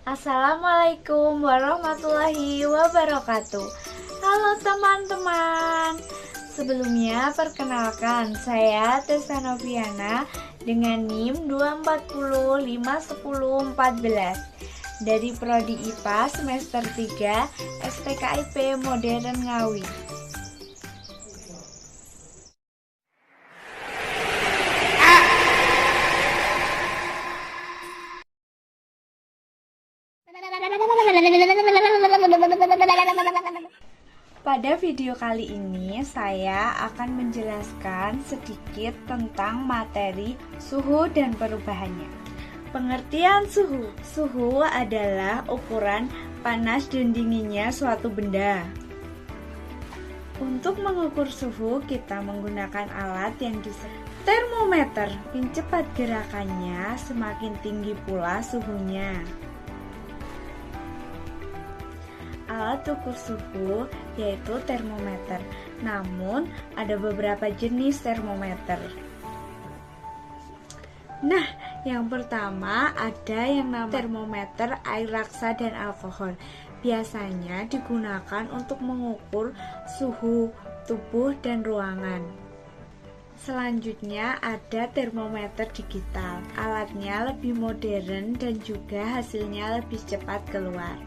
Assalamualaikum warahmatullahi wabarakatuh. Halo teman-teman. Sebelumnya perkenalkan, saya Tessa Noviana dengan NIM 240510414 dari Prodi IPA semester 3 STKIP Modern Ngawi. Pada video kali ini saya akan menjelaskan sedikit tentang materi suhu dan perubahannya. Pengertian suhu. Suhu adalah ukuran panas dan dinginnya suatu benda. Untuk mengukur suhu, kita menggunakan alat yang disebut termometer. Semakin cepat gerakannya, semakin tinggi pula suhunya. Alat ukur suhu yaitu termometer. Namun, ada beberapa jenis termometer. Nah, yang pertama ada yang namanya termometer air raksa dan alkohol. Biasanya digunakan untuk mengukur suhu tubuh dan ruangan. Selanjutnya ada termometer digital. Alatnya lebih modern dan juga hasilnya lebih cepat keluar.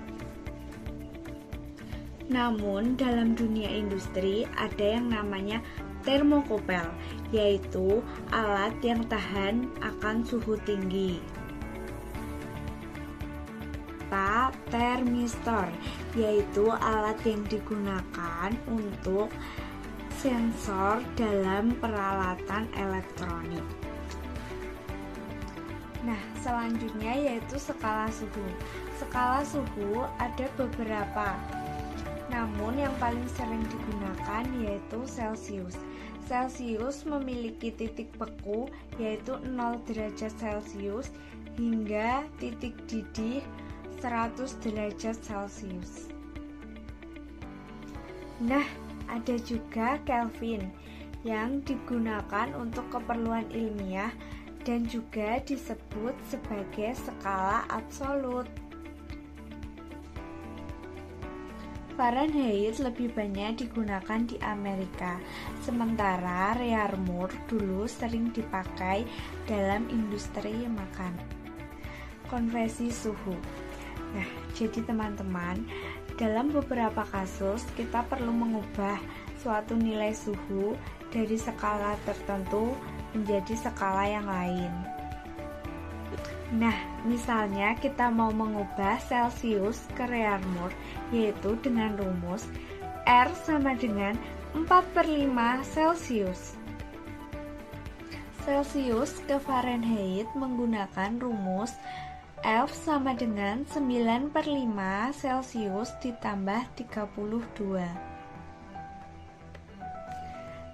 Namun, dalam dunia industri ada yang namanya termokopel, yaitu alat yang tahan akan suhu tinggi. Termistor, yaitu alat yang digunakan untuk sensor dalam peralatan elektronik. Nah, selanjutnya yaitu skala suhu. Skala suhu ada beberapa. Namun yang paling sering digunakan yaitu Celsius. Celsius memiliki titik beku yaitu 0 derajat Celcius hingga titik didih 100 derajat Celcius. Nah, ada juga Kelvin yang digunakan untuk keperluan ilmiah dan juga disebut sebagai skala absolut. Fahrenheit lebih banyak digunakan di Amerika, sementara Reaumur dulu sering dipakai dalam industri makanan. Konversi suhu. Nah, jadi teman-teman, dalam beberapa kasus kita perlu mengubah suatu nilai suhu dari skala tertentu menjadi skala yang lain. Nah, misalnya kita mau mengubah Celsius ke Reaumur, yaitu dengan rumus R sama dengan 4/5 Celsius. Celsius ke Fahrenheit menggunakan rumus F sama dengan 9/5 Celsius ditambah 32.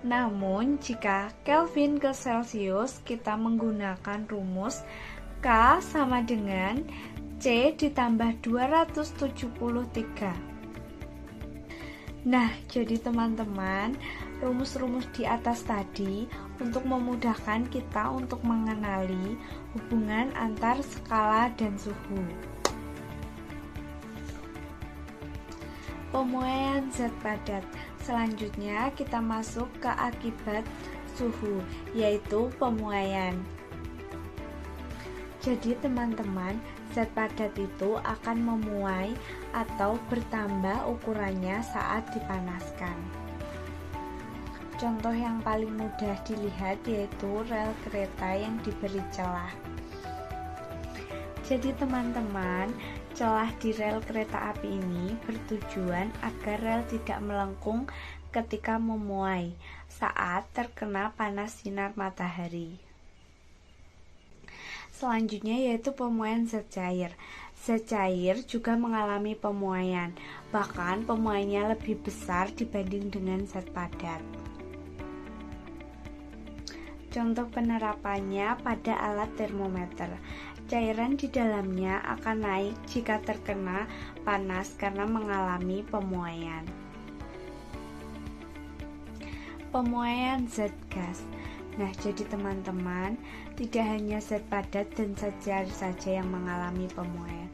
Namun, jika Kelvin ke Celsius, kita menggunakan rumus K sama dengan C ditambah 273. Nah, jadi teman-teman, rumus-rumus di atas tadi untuk memudahkan kita untuk mengenali hubungan antar skala dan suhu. Pemuaian zat padat. Selanjutnya kita masuk ke akibat suhu, yaitu pemuaian. Jadi teman-teman, zat padat itu akan memuai atau bertambah ukurannya saat dipanaskan. Contoh yang paling mudah dilihat yaitu rel kereta yang diberi celah. Jadi teman-teman, celah di rel kereta api ini bertujuan agar rel tidak melengkung ketika memuai saat terkena panas sinar matahari. Selanjutnya yaitu pemuaian zat cair. Zat cair juga mengalami pemuaian, bahkan pemuaiannya lebih besar dibanding dengan zat padat. Contoh penerapannya pada alat termometer. Cairan di dalamnya akan naik jika terkena panas karena mengalami pemuaian. Pemuaian zat gas. Nah, jadi teman-teman, tidak hanya zat padat dan zat cair saja yang mengalami pemuaian,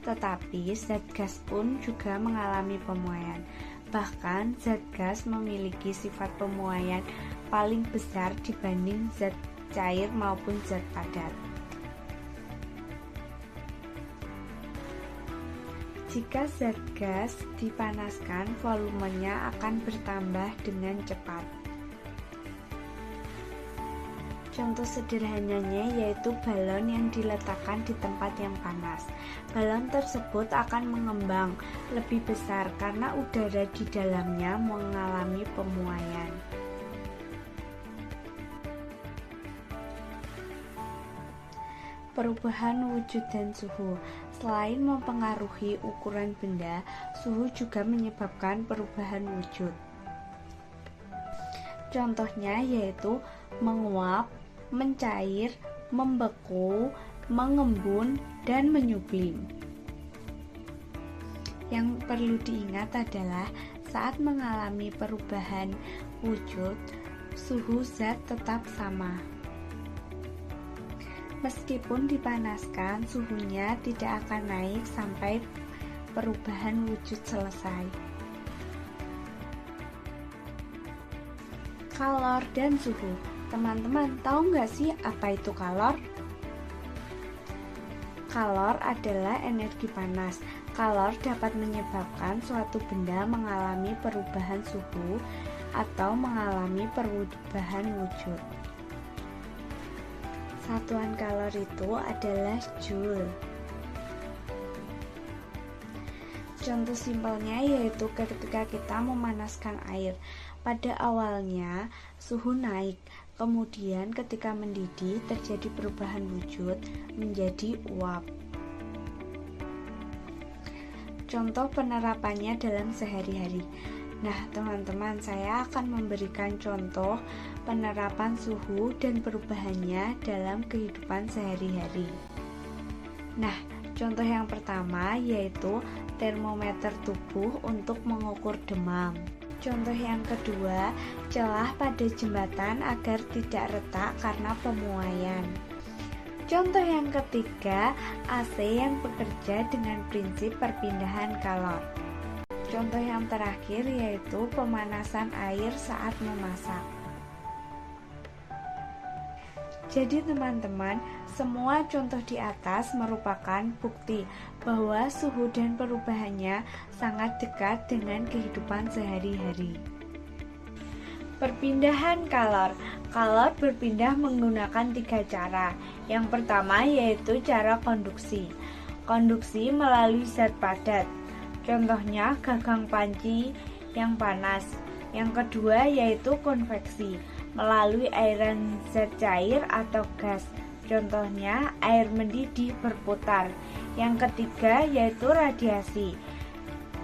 Tetapi zat gas pun juga mengalami pemuaian. Bahkan zat gas memiliki sifat pemuaian paling besar dibanding zat cair maupun zat padat. Jika zat gas dipanaskan, volumenya akan bertambah dengan cepat. Contoh sederhananya yaitu balon yang diletakkan di tempat yang panas. Balon tersebut akan mengembang lebih besar karena udara di dalamnya mengalami pemuaian. Perubahan wujud dan suhu. Selain mempengaruhi ukuran benda, suhu juga menyebabkan perubahan wujud. Contohnya yaitu menguap, mencair, membeku, mengembun, dan menyublim. Yang perlu diingat adalah saat mengalami perubahan wujud, suhu zat tetap sama. Meskipun dipanaskan, suhunya tidak akan naik sampai perubahan wujud selesai. Kalor dan suhu. Teman-teman tahu nggak sih apa itu kalor? Kalor adalah energi panas. Kalor dapat menyebabkan suatu benda mengalami perubahan suhu atau mengalami perubahan wujud. Satuan kalor itu adalah joule. Contoh simpelnya yaitu ketika kita memanaskan air. Pada awalnya suhu naik, kemudian ketika mendidih terjadi perubahan wujud menjadi uap. Contoh penerapannya dalam sehari-hari. Nah, teman-teman, saya akan memberikan contoh penerapan suhu dan perubahannya dalam kehidupan sehari-hari. Nah, contoh yang pertama yaitu termometer tubuh untuk mengukur demam. Contoh yang kedua, celah pada jembatan agar tidak retak karena pemuaian. Contoh yang ketiga, AC yang bekerja dengan prinsip perpindahan kalor. Contoh yang terakhir yaitu pemanasan air saat memasak. Jadi teman-teman, semua contoh di atas merupakan bukti bahwa suhu dan perubahannya sangat dekat dengan kehidupan sehari-hari. Perpindahan kalor. Kalor berpindah menggunakan 3 cara. Yang pertama yaitu cara konduksi. Konduksi melalui zat padat. Contohnya gagang panci yang panas. Yang kedua yaitu konveksi melalui airan zat cair atau gas. Contohnya air mendidih berputar. Yang ketiga yaitu radiasi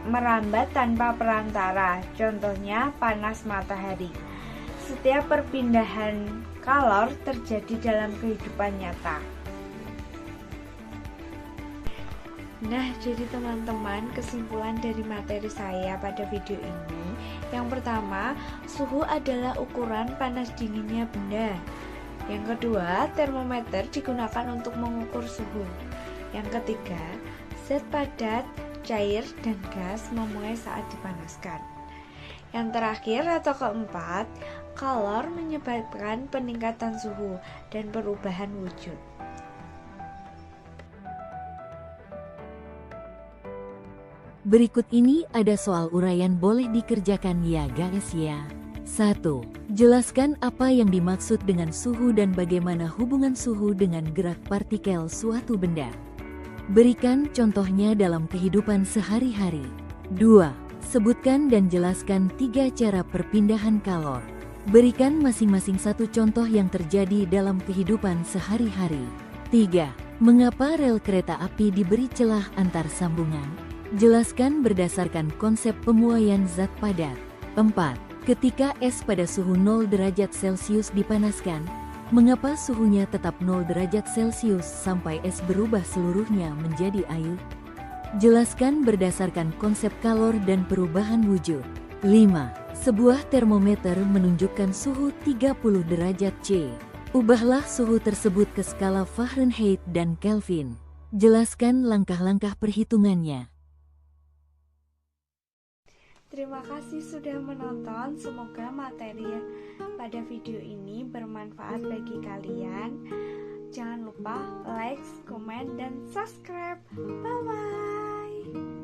merambat tanpa perantara. Contohnya panas matahari. Setiap perpindahan kalor terjadi dalam kehidupan nyata. Nah, jadi teman-teman, kesimpulan dari materi saya pada video ini, yang pertama, suhu adalah ukuran panas dinginnya benda. Yang kedua, termometer digunakan untuk mengukur suhu. Yang ketiga, zat padat, cair, dan gas memuai saat dipanaskan. Yang terakhir atau keempat, kalor menyebabkan peningkatan suhu dan perubahan wujud. Berikut ini ada soal uraian boleh dikerjakan ya guys ya. 1. Jelaskan apa yang dimaksud dengan suhu dan bagaimana hubungan suhu dengan gerak partikel suatu benda. Berikan contohnya dalam kehidupan sehari-hari. 2. Sebutkan dan jelaskan 3 cara perpindahan kalor. Berikan masing-masing 1 contoh yang terjadi dalam kehidupan sehari-hari. 3. Mengapa rel kereta api diberi celah antar sambungan? Jelaskan berdasarkan konsep pemuaian zat padat. 4. Ketika es pada suhu 0 derajat Celcius dipanaskan, mengapa suhunya tetap 0 derajat Celcius sampai es berubah seluruhnya menjadi air? Jelaskan berdasarkan konsep kalor dan perubahan wujud. 5. Sebuah termometer menunjukkan suhu 30 derajat C. Ubahlah suhu tersebut ke skala Fahrenheit dan Kelvin. Jelaskan langkah-langkah perhitungannya. Terima kasih sudah menonton. Semoga materi pada video ini bermanfaat bagi kalian. Jangan lupa like, komen, dan subscribe. Bye-bye.